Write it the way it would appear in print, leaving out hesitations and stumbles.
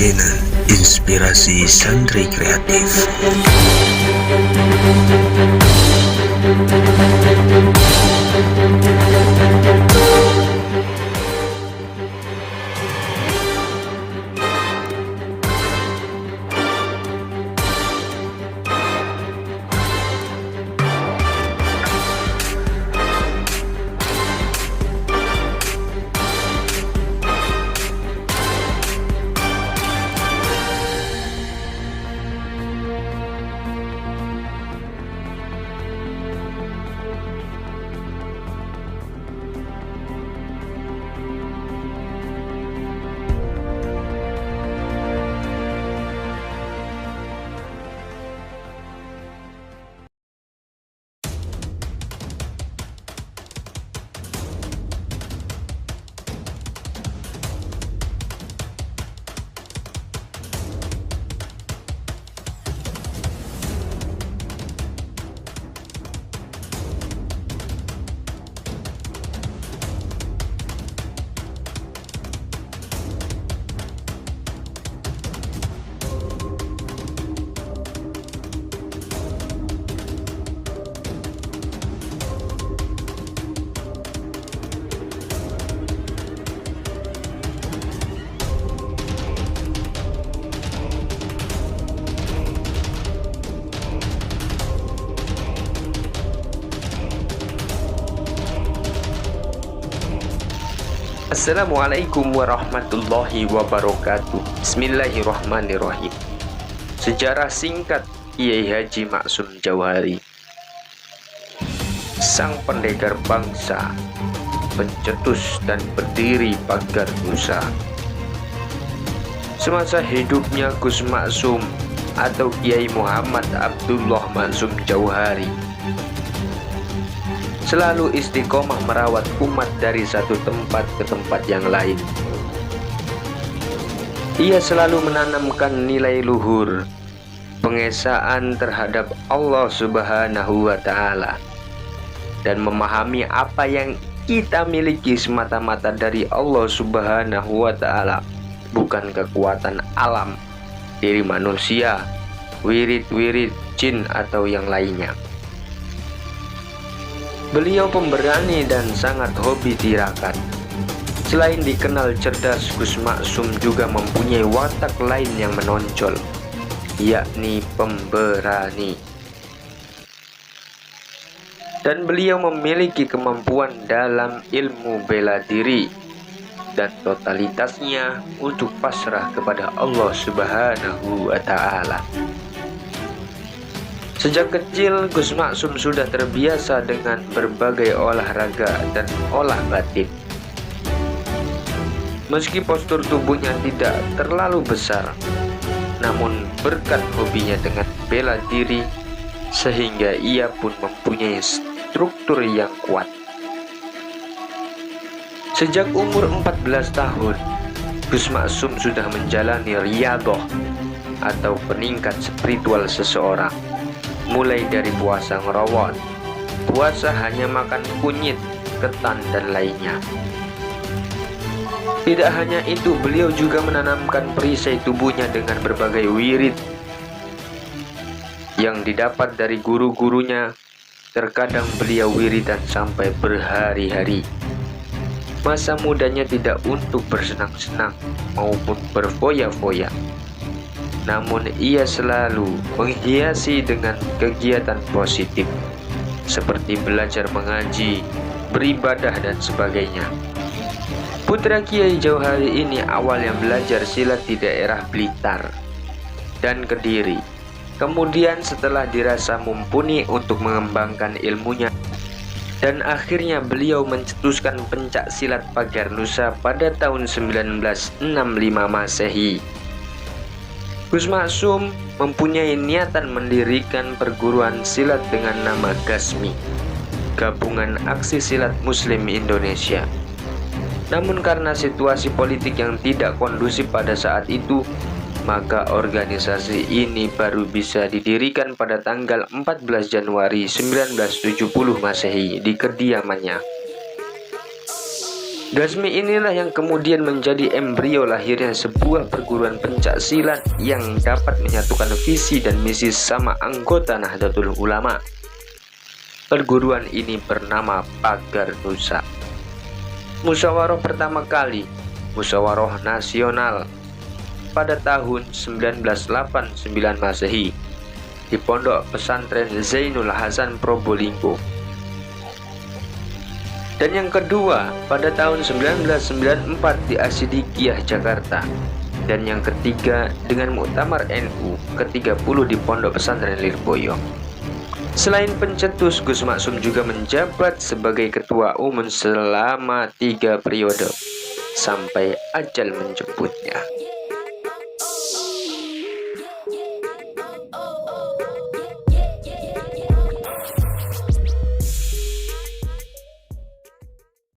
Channel Inspirasi Santri Kreatif. Assalamualaikum warahmatullahi wabarakatuh. Bismillahirrahmanirrahim. Sejarah singkat Kiai Haji Maksum Jauhari, sang pendekar bangsa, pencetus dan pendiri Pagar Nusa. Semasa hidupnya Gus Maksum atau Kiai Muhammad Abdullah Maksum Jauhari selalu istiqomah merawat umat dari satu tempat ke tempat yang lain. Ia selalu menanamkan nilai luhur, pengesaan terhadap Allah Subhanahu wa Ta'ala, dan memahami apa yang kita miliki semata-mata dari Allah Subhanahu wa Ta'ala, bukan kekuatan alam, diri manusia, wirid-wirid jin atau yang lainnya. Beliau pemberani dan sangat hobi tirakat. Selain dikenal cerdas, Gus Maksum juga mempunyai watak lain yang menonjol, yakni pemberani. Dan beliau memiliki kemampuan dalam ilmu bela diri dan totalitasnya untuk pasrah kepada Allah Subhanahu wa Ta'ala. Sejak kecil, Gus Maksum sudah terbiasa dengan berbagai olahraga dan olah batin. Meski postur tubuhnya tidak terlalu besar, namun berkat hobinya dengan bela diri, sehingga ia pun mempunyai struktur yang kuat. Sejak umur 14 tahun, Gus Maksum sudah menjalani riyadhah atau peningkat spiritual seseorang. Mulai dari puasa ngerawat, puasa hanya makan kunyit, ketan, dan lainnya. Tidak hanya itu, beliau juga menanamkan perisai tubuhnya dengan berbagai wirid yang didapat dari guru-gurunya. Terkadang beliau wiridan sampai berhari-hari. Masa mudanya tidak untuk bersenang-senang maupun berfoya-foya, namun ia selalu menghiasi dengan kegiatan positif seperti belajar mengaji, beribadah, dan sebagainya. Putra Kiai Jauhari ini awalnya belajar silat di daerah Blitar dan Kediri. Kemudian setelah dirasa mumpuni untuk mengembangkan ilmunya, dan akhirnya beliau mencetuskan pencak silat Pagar Nusa pada tahun 1965 Masehi. Gus Maksum mempunyai niatan mendirikan perguruan silat dengan nama GASMI, Gabungan Aksi Silat Muslim Indonesia. Namun karena situasi politik yang tidak kondusif pada saat itu, maka organisasi ini baru bisa didirikan pada tanggal 14 Januari 1970 Masehi di kediamannya. Gazmi inilah yang kemudian menjadi embrio lahirnya sebuah perguruan pencak silat yang dapat menyatukan visi dan misi sama anggota Nahdlatul Ulama. Perguruan ini bernama Pagar Nusa. Musyawarah pertama kali, Musyawarah Nasional, pada tahun 1989 Masehi di Pondok Pesantren Zainul Hasan Probolinggo. Dan yang kedua pada tahun 1994 di Asidikiyah Jakarta. Dan yang ketiga dengan Muktamar NU ke-30 di Pondok Pesantren Lirboyo. Selain pencetus, Gus Maksum juga menjabat sebagai ketua umum selama 3 periode sampai ajal menjemputnya.